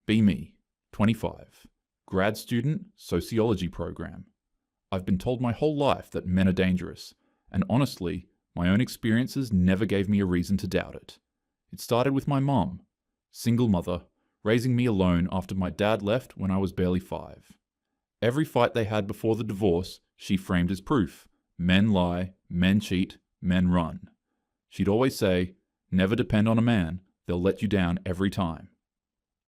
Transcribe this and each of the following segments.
Be me, 25, grad student, sociology program. I've been told my whole life that men are dangerous, and honestly, my own experiences never gave me a reason to doubt it. It started with my mom, single mother, raising me alone after my dad left when I was barely 5. Every fight they had before the divorce, she framed as proof. Men lie, men cheat, men run. She'd always say, never depend on a man, they'll let you down every time.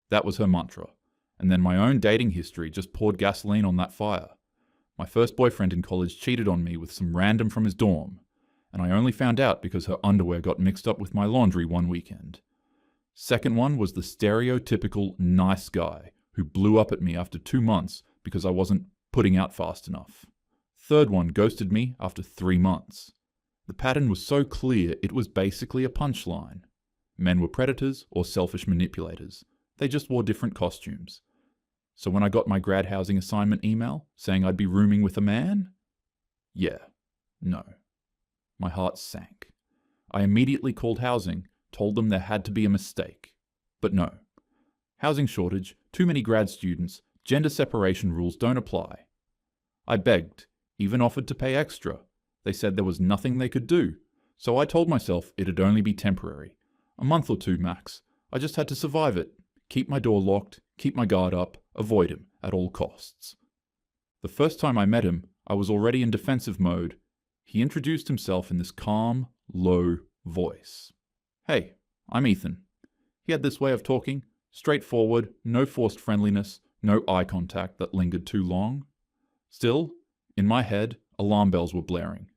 That was her mantra, and then my own dating history just poured gasoline on that fire. My first boyfriend in college cheated on me with some random from his dorm, and I only found out because her underwear got mixed up with my laundry one weekend. Second one was the stereotypical nice guy who blew up at me after 2 months because I wasn't putting out fast enough. Third one ghosted me after 3 months. The pattern was so clear it was basically a punchline. Men were predators or selfish manipulators. They just wore different costumes. So when I got my grad housing assignment email saying I'd be rooming with a man, no. My heart sank. I immediately called housing, told them there had to be a mistake. But no. Housing shortage, too many grad students, gender separation rules don't apply. I begged, even offered to pay extra. They said there was nothing they could do, so I told myself it'd only be temporary. A month or 2 max. I just had to survive it. Keep my door locked, keep my guard up, avoid him at all costs. The first time I met him, I was already in defensive mode. He introduced himself in this calm, low voice. Hey, I'm Ethan. He had this way of talking, straightforward, no forced friendliness, no eye contact that lingered too long. Still, in my head, alarm bells were blaring.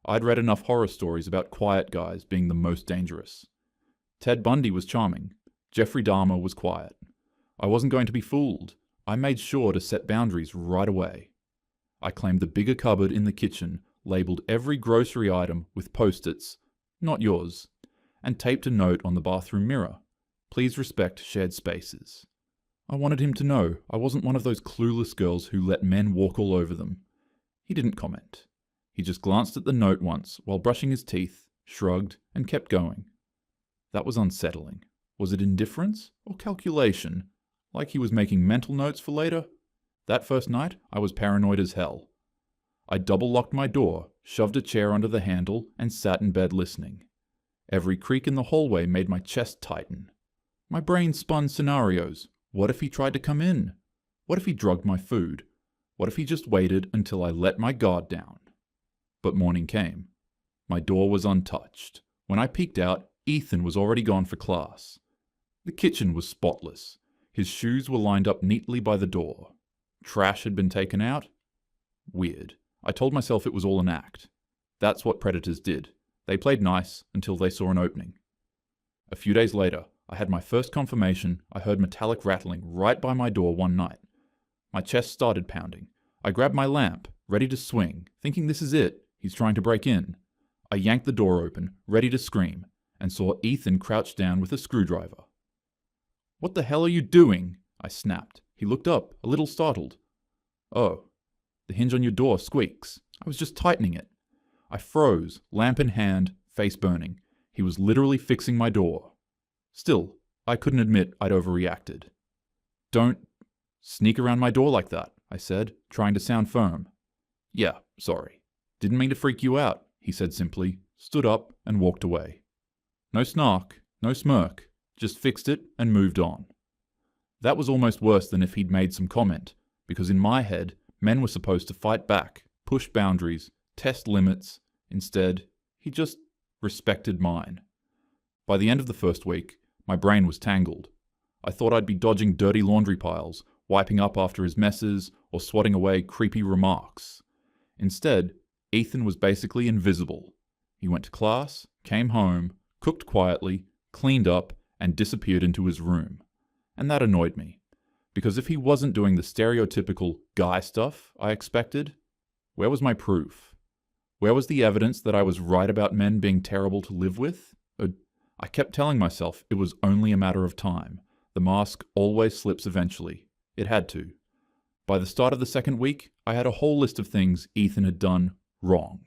I'd read enough horror stories about quiet guys being the most dangerous. Ted Bundy was charming. Jeffrey Dahmer was quiet. I wasn't going to be fooled. I made sure to set boundaries right away. I claimed the bigger cupboard in the kitchen, labeled every grocery item with post-its, not yours, and taped a note on the bathroom mirror. Please respect shared spaces. I wanted him to know I wasn't one of those clueless girls who let men walk all over them. He didn't comment. He just glanced at the note once while brushing his teeth, shrugged, and kept going. That was unsettling. Was it indifference or calculation? Like he was making mental notes for later? That first night, I was paranoid as hell. I double-locked my door, shoved a chair under the handle, and sat in bed listening. Every creak in the hallway made my chest tighten. My brain spun scenarios. What if he tried to come in? What if he drugged my food? What if he just waited until I let my guard down? But morning came. My door was untouched. When I peeked out, Ethan was already gone for class. The kitchen was spotless. His shoes were lined up neatly by the door. Trash had been taken out. Weird. I told myself it was all an act. That's what predators did. They played nice until they saw an opening. A few days later, I had my first confirmation. I heard metallic rattling right by my door one night. My chest started pounding. I grabbed my lamp, ready to swing, thinking this is it. He's trying to break in. I yanked the door open, ready to scream, and saw Ethan crouched down with a screwdriver. "What the hell are you doing?" I snapped. He looked up, a little startled. "Oh, the hinge on your door squeaks. I was just tightening it." I froze, lamp in hand, face burning. He was literally fixing my door. Still, I couldn't admit I'd overreacted. "Don't sneak around my door like that," I said, trying to sound firm. "Yeah, sorry. Didn't mean to freak you out," he said simply, stood up and walked away. No snark, no smirk, just fixed it and moved on. That was almost worse than if he'd made some comment, because in my head, men were supposed to fight back, push boundaries, test limits. Instead, he just respected mine. By the end of the first week, my brain was tangled. I thought I'd be dodging dirty laundry piles, wiping up after his messes, or swatting away creepy remarks. Instead, Ethan was basically invisible. He went to class, came home, cooked quietly, cleaned up, and disappeared into his room. And that annoyed me, because if he wasn't doing the stereotypical guy stuff I expected, where was my proof? Where was the evidence that I was right about men being terrible to live with? I kept telling myself it was only a matter of time. The mask always slips eventually. It had to. By the start of the second week, I had a whole list of things Ethan had done wrong.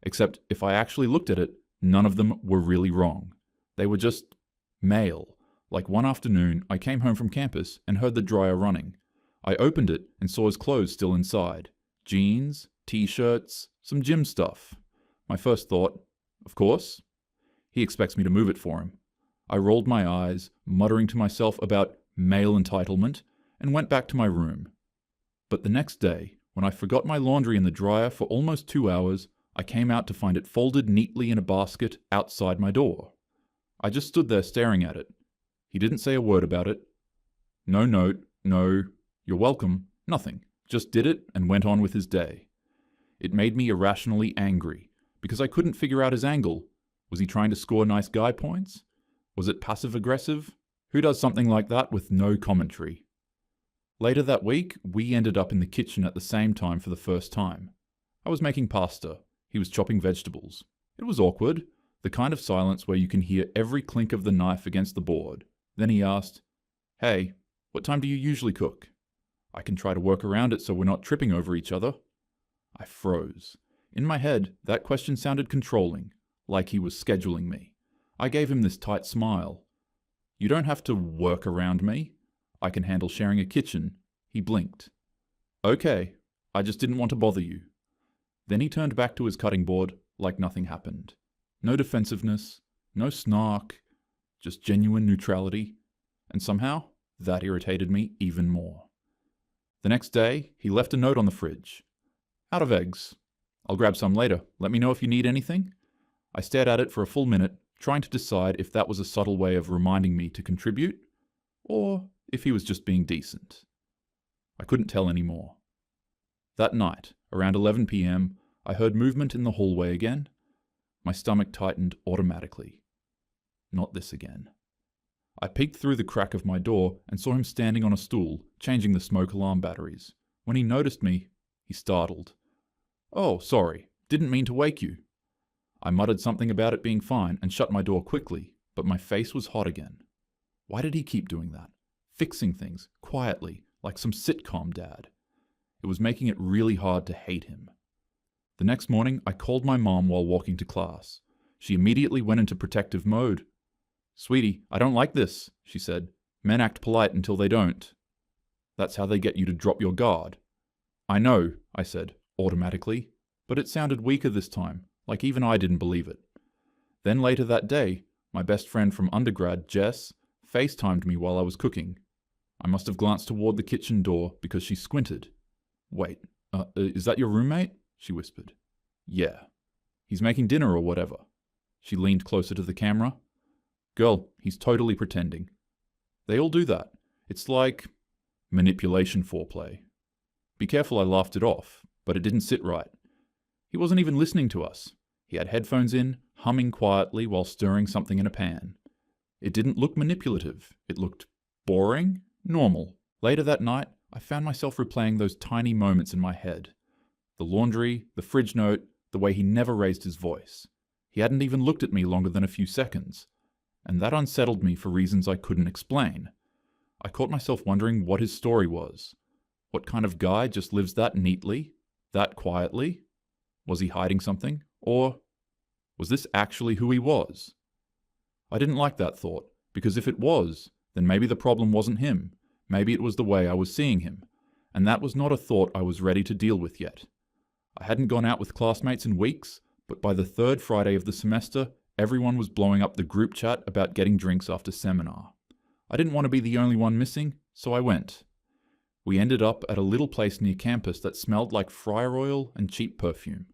Except if I actually looked at it, none of them were really wrong. They were just male, Like one afternoon, I came home from campus and heard the dryer running. I opened it and saw his clothes still inside. Jeans, t-shirts, some gym stuff. My first thought, of course. He expects me to move it for him. I rolled my eyes, muttering to myself about male entitlement, and went back to my room. But the next day, when I forgot my laundry in the dryer for almost 2 hours, I came out to find it folded neatly in a basket outside my door. I just stood there staring at it. He didn't say a word about it. No note, no, you're welcome, nothing. Just did it and went on with his day. It made me irrationally angry, because I couldn't figure out his angle. Was he trying to score nice guy points? Was it passive-aggressive? Who does something like that with no commentary? Later that week, we ended up in the kitchen at the same time for the first time. I was making pasta. He was chopping vegetables. It was awkward, the kind of silence where you can hear every clink of the knife against the board. Then he asked, "Hey, what time do you usually cook? I can try to work around it so we're not tripping over each other." I froze. In my head, that question sounded controlling, like he was scheduling me. I gave him this tight smile. "You don't have to work around me. I can handle sharing a kitchen." He blinked. "Okay, I just didn't want to bother you." Then he turned back to his cutting board like nothing happened. No defensiveness, no snark, just genuine neutrality. And somehow, that irritated me even more. The next day, he left a note on the fridge. "Out of eggs. I'll grab some later. Let me know if you need anything." I stared at it for a full minute, trying to decide if that was a subtle way of reminding me to contribute, or if he was just being decent. I couldn't tell anymore. That night, around 11 p.m., I heard movement in the hallway again. My stomach tightened automatically. Not this again. I peeked through the crack of my door and saw him standing on a stool, changing the smoke alarm batteries. When he noticed me, he startled. "Oh, sorry. Didn't mean to wake you." I muttered something about it being fine and shut my door quickly, but my face was hot again. Why did he keep doing that? Fixing things, quietly, like some sitcom dad. It was making it really hard to hate him. The next morning, I called my mom while walking to class. She immediately went into protective mode. "Sweetie, I don't like this," she said. "Men act polite until they don't. That's how they get you to drop your guard." "I know," I said, automatically, but it sounded weaker this time, like even I didn't believe it. Then later that day, my best friend from undergrad, Jess, FaceTimed me while I was cooking. I must have glanced toward the kitchen door because she squinted. "Wait, is that your roommate?" she whispered. "Yeah. He's making dinner or whatever." She leaned closer to the camera. "Girl, he's totally pretending." They all do that. It's like manipulation foreplay. Be careful, I laughed it off, but it didn't sit right. He wasn't even listening to us. He had headphones in, humming quietly while stirring something in a pan. It didn't look manipulative. It looked boring, normal. Later that night, I found myself replaying those tiny moments in my head. The laundry, the fridge note, the way he never raised his voice. He hadn't even looked at me longer than a few seconds. And that unsettled me for reasons I couldn't explain. I caught myself wondering what his story was. What kind of guy just lives that neatly, that quietly? Was he hiding something? Or was this actually who he was? I didn't like that thought, because if it was, then maybe the problem wasn't him. Maybe it was the way I was seeing him. And that was not a thought I was ready to deal with yet. I hadn't gone out with classmates in weeks, but by the third Friday of the semester, everyone was blowing up the group chat about getting drinks after seminar. I didn't want to be the only one missing, so I went. We ended up at a little place near campus that smelled like fryer oil and cheap perfume.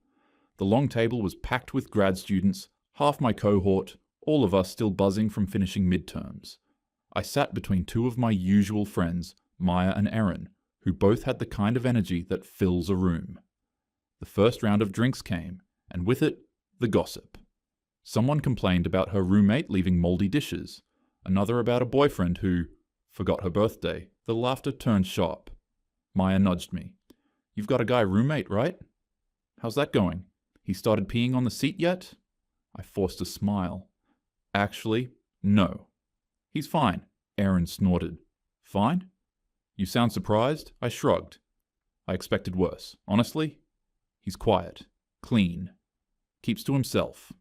The long table was packed with grad students, half my cohort, all of us still buzzing from finishing midterms. I sat between two of my usual friends, Maya and Erin, who both had the kind of energy that fills a room. The first round of drinks came, and with it, the gossip. Someone complained about her roommate leaving moldy dishes, another about a boyfriend who forgot her birthday. The laughter turned sharp. Maya nudged me. "You've got a guy roommate, right? How's that going? He started peeing on the seat yet?" I forced a smile. "Actually, no." "He's fine," Erin snorted. "Fine? You sound surprised?" I shrugged. I expected worse. Honestly, he's quiet, clean, keeps to himself.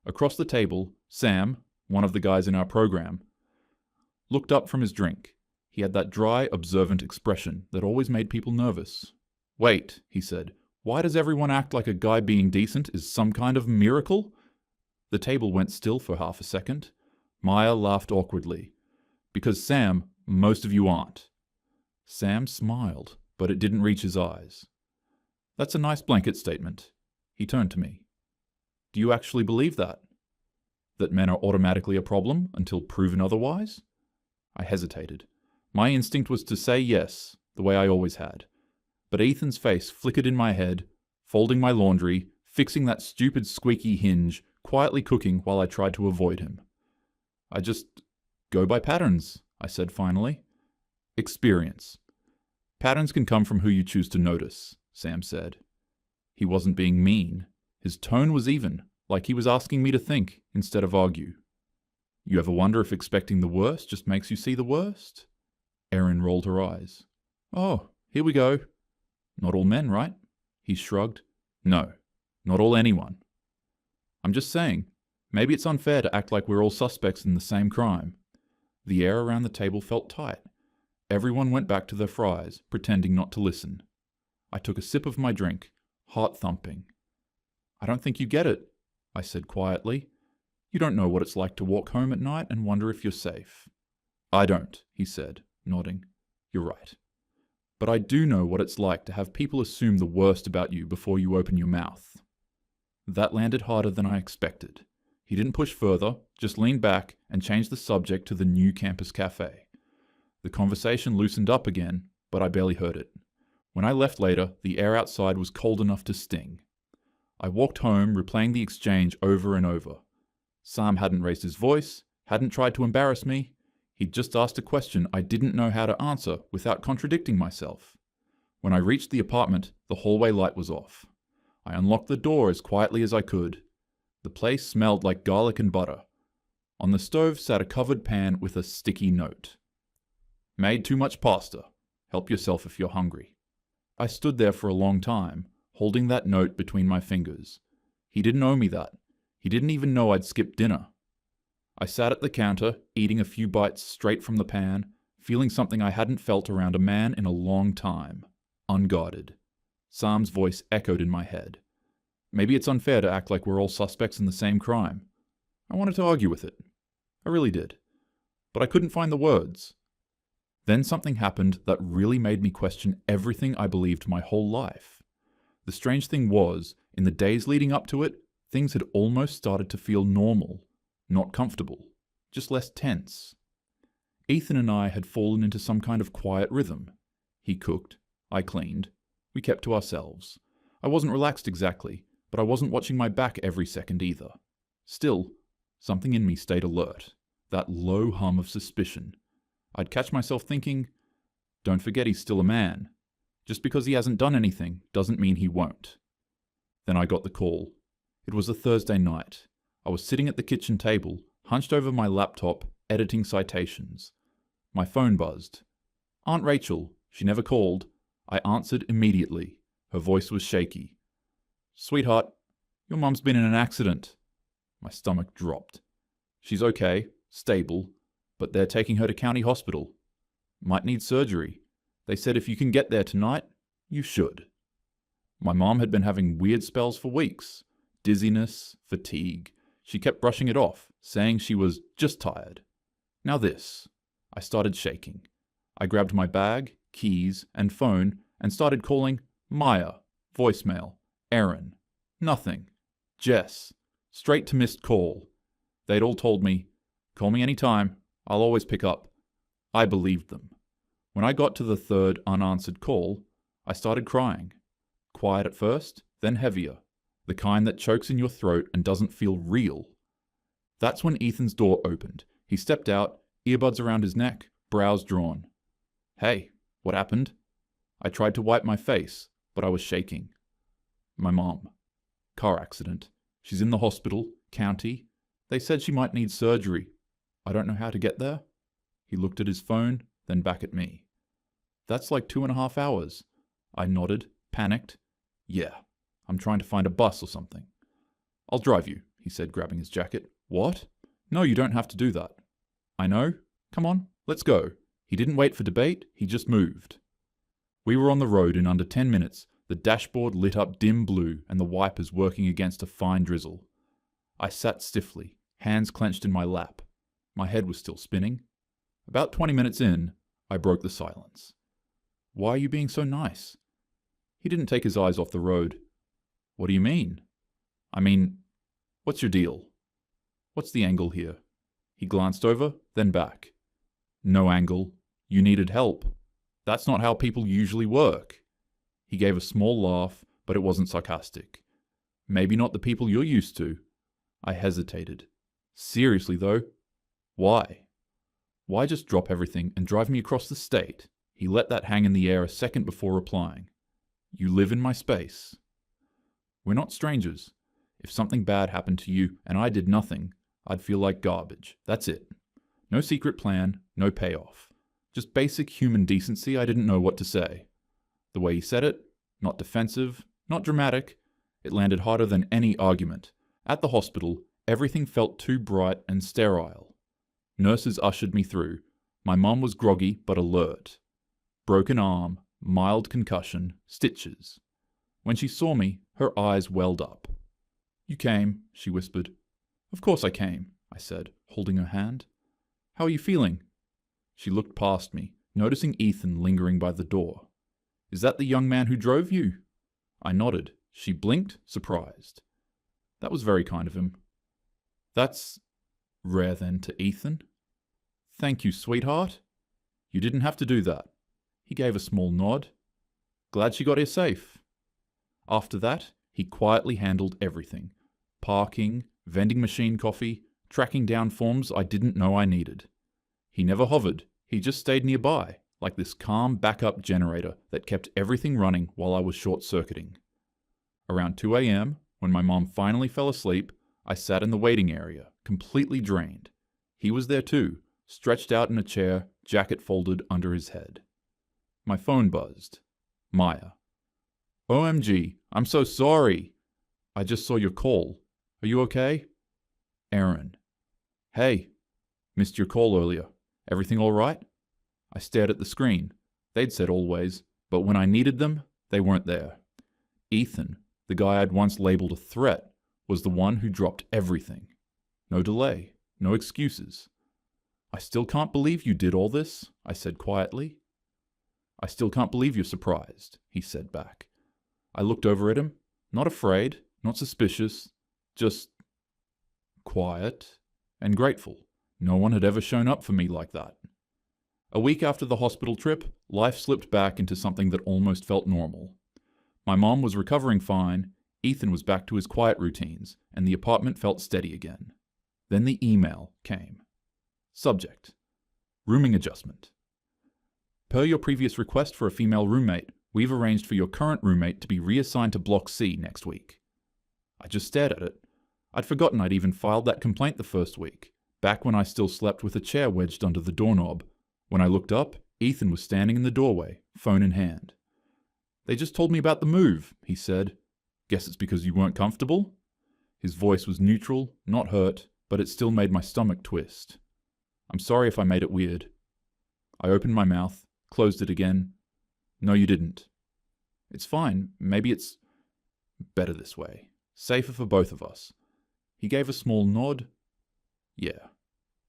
Across the table, Sam, one of the guys in our program, looked up from his drink. He had that dry, observant expression that always made people nervous. "Wait," he said. "Why does everyone act like a guy being decent is some kind of miracle?" The table went still for half a second. Maya laughed awkwardly. "Because Sam, most of you aren't." Sam smiled, but it didn't reach his eyes. "That's a nice blanket statement." He turned to me. "Do you actually believe that? That men are automatically a problem until proven otherwise?" I hesitated. My instinct was to say yes, the way I always had. But Ethan's face flickered in my head, folding my laundry, fixing that stupid squeaky hinge, quietly cooking while I tried to avoid him. "I just go by patterns," I said finally. "Experience. Patterns can come from who you choose to notice," Sam said. He wasn't being mean. His tone was even, like he was asking me to think instead of argue. "You ever wonder if expecting the worst just makes you see the worst?" Erin rolled her eyes. "Oh, here we go." "Not all men, right?" He shrugged. "No, not all anyone. I'm just saying, maybe it's unfair to act like we're all suspects in the same crime." The air around the table felt tight. Everyone went back to their fries, pretending not to listen. I took a sip of my drink, heart thumping. "I don't think you get it," I said quietly. "You don't know what it's like to walk home at night and wonder if you're safe." "I don't," he said, nodding. "You're right. But I do know what it's like to have people assume the worst about you before you open your mouth." That landed harder than I expected. He didn't push further, just leaned back and changed the subject to the new campus cafe. The conversation loosened up again, but I barely heard it. When I left later, the air outside was cold enough to sting. I walked home, replaying the exchange over and over. Sam hadn't raised his voice, hadn't tried to embarrass me. He'd just asked a question I didn't know how to answer without contradicting myself. When I reached the apartment, the hallway light was off. I unlocked the door as quietly as I could. The place smelled like garlic and butter. On the stove sat a covered pan with a sticky note. "Made too much pasta. Help yourself if you're hungry." I stood there for a long time, holding that note between my fingers. He didn't owe me that. He didn't even know I'd skipped dinner. I sat at the counter, eating a few bites straight from the pan, feeling something I hadn't felt around a man in a long time. Unguarded. Sam's voice echoed in my head. Maybe it's unfair to act like we're all suspects in the same crime. I wanted to argue with it. I really did. But I couldn't find the words. Then something happened that really made me question everything I believed my whole life. The strange thing was, in the days leading up to it, things had almost started to feel normal. Not comfortable, just less tense. Ethan and I had fallen into some kind of quiet rhythm. He cooked, I cleaned. We kept to ourselves. I wasn't relaxed exactly, but I wasn't watching my back every second either. Still, something in me stayed alert, that low hum of suspicion. I'd catch myself thinking, don't forget he's still a man. Just because he hasn't done anything doesn't mean he won't. Then I got the call. It was a Thursday night. I was sitting at the kitchen table, hunched over my laptop, editing citations. My phone buzzed. Aunt Rachel, she never called. I answered immediately. Her voice was shaky. "Sweetheart, your mum's been in an accident." My stomach dropped. "She's okay, stable, but they're taking her to county hospital. Might need surgery. They said if you can get there tonight, you should." My mom had been having weird spells for weeks. Dizziness, fatigue. She kept brushing it off, saying she was just tired. Now this. I started shaking. I grabbed my bag, keys, and phone and started calling Maya, voicemail, Erin. Nothing. Jess. Straight to missed call. They'd all told me, "Call me anytime. I'll always pick up." I believed them. When I got to the third unanswered call, I started crying. Quiet at first, then heavier. The kind that chokes in your throat and doesn't feel real. That's when Ethan's door opened. He stepped out, earbuds around his neck, brows drawn. "Hey, what happened?" I tried to wipe my face, but I was shaking. "My mom. Car accident. She's in the hospital, county. They said she might need surgery. I don't know how to get there." He looked at his phone, then back at me. "That's like 2.5 hours. I nodded, panicked. "Yeah, I'm trying to find a bus or something." "I'll drive you," he said, grabbing his jacket. "What?" "No, you don't have to do that." "I know. Come on." Let's go. He didn't wait for debate, he just moved. We were on the road in under 10 minutes, the dashboard lit up dim blue and the wipers working against a fine drizzle. I sat stiffly, hands clenched in my lap. My head was still spinning. About 20 minutes in, I broke the silence. Why are you being so nice? He didn't take his eyes off the road. What do you mean? I mean, what's your deal? What's the angle here? He glanced over, then back. No angle. You needed help. That's not how people usually work. He gave a small laugh, but it wasn't sarcastic. Maybe not the people you're used to. I hesitated. Seriously though, why? Why just drop everything and drive me across the state? He let that hang in the air a second before replying. You live in my space. We're not strangers. If something bad happened to you and I did nothing, I'd feel like garbage. That's it. No secret plan, no payoff. Just basic human decency. I didn't know what to say. The way he said it, not defensive, not dramatic, it landed harder than any argument. At the hospital, everything felt too bright and sterile. Nurses ushered me through. My mum was groggy but alert. Broken arm, mild concussion, stitches. When she saw me, her eyes welled up. You came, she whispered. Of course I came, I said, holding her hand. How are you feeling? She looked past me, noticing Ethan lingering by the door. Is that the young man who drove you? I nodded. She blinked, surprised. That was very kind of him. That's rare then to Ethan. Thank you, sweetheart. You didn't have to do that. He gave a small nod. Glad she got here safe. After that, he quietly handled everything. Parking, vending machine coffee, tracking down forms I didn't know I needed. He never hovered. He just stayed nearby, like this calm backup generator that kept everything running while I was short-circuiting. Around 2 a.m., when my mom finally fell asleep, I sat in the waiting area, completely drained. He was there too, stretched out in a chair, jacket folded under his head. My phone buzzed. Maya. OMG, I'm so sorry. I just saw your call. Are you okay? Aaron. Hey. Missed your call earlier. Everything all right? I stared at the screen. They'd said always, but when I needed them, they weren't there. Ethan, the guy I'd once labeled a threat, was the one who dropped everything. No delay, no excuses. I still can't believe you did all this, I said quietly. I still can't believe you're surprised, he said back. I looked over at him, not afraid, not suspicious, just quiet and grateful. No one had ever shown up for me like that. A week after the hospital trip, life slipped back into something that almost felt normal. My mom was recovering fine, Ethan was back to his quiet routines, and the apartment felt steady again. Then the email came. Subject: rooming adjustment. Per your previous request for a female roommate, we've arranged for your current roommate to be reassigned to Block C next week. I just stared at it. I'd forgotten I'd even filed that complaint the first week, back when I still slept with a chair wedged under the doorknob. When I looked up, Ethan was standing in the doorway, phone in hand. They just told me about the move, he said. Guess it's because you weren't comfortable? His voice was neutral, not hurt, but it still made my stomach twist. I'm sorry if I made it weird. I opened my mouth, closed it again. No, you didn't. It's fine. Maybe it's better this way. Safer for both of us. He gave a small nod. Yeah.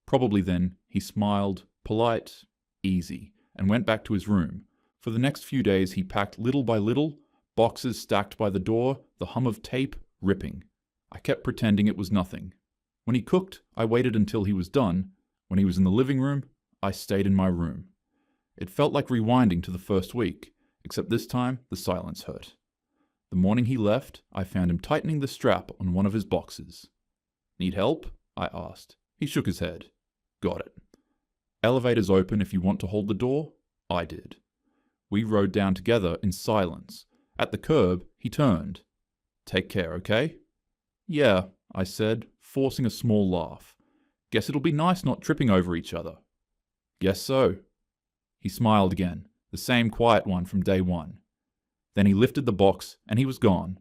Probably then, he smiled, polite, easy, and went back to his room. For the next few days he packed little by little, boxes stacked by the door, the hum of tape ripping. I kept pretending it was nothing. When he cooked, I waited until he was done. When he was in the living room, I stayed in my room. It felt like rewinding to the first week, except this time the silence hurt. The morning he left, I found him tightening the strap on one of his boxes. Need help? I asked. He shook his head. Got it. Elevator's open if you want to hold the door? I did. We rode down together in silence. At the curb, he turned. Take care, okay? Yeah, I said, forcing a small laugh. Guess it'll be nice not tripping over each other. Guess so. He smiled again, the same quiet one from day one. Then he lifted the box, and he was gone.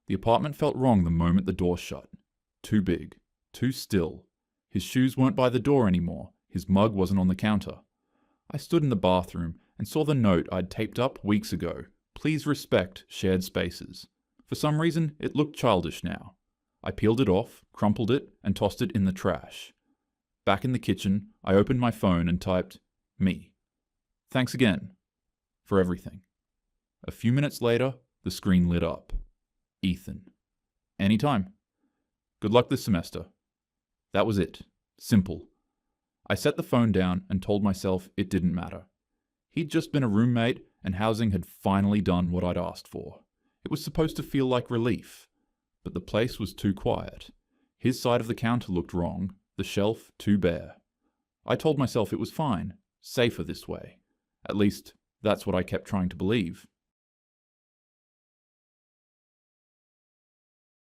The apartment felt wrong the moment the door shut. Too big, too still. His shoes weren't by the door anymore. His mug wasn't on the counter. I stood in the bathroom and saw the note I'd taped up weeks ago. Please respect shared spaces. For some reason, it looked childish now. I peeled it off, crumpled it, and tossed it in the trash. Back in the kitchen, I opened my phone and typed, "Me. Thanks again. For everything." A few minutes later, the screen lit up. Ethan. Anytime. Good luck this semester. That was it. Simple. I set the phone down and told myself it didn't matter. He'd just been a roommate, and housing had finally done what I'd asked for. It was supposed to feel like relief. But the place was too quiet. His side of the counter looked wrong, the shelf too bare. I told myself it was fine, safer this way. At least, that's what I kept trying to believe.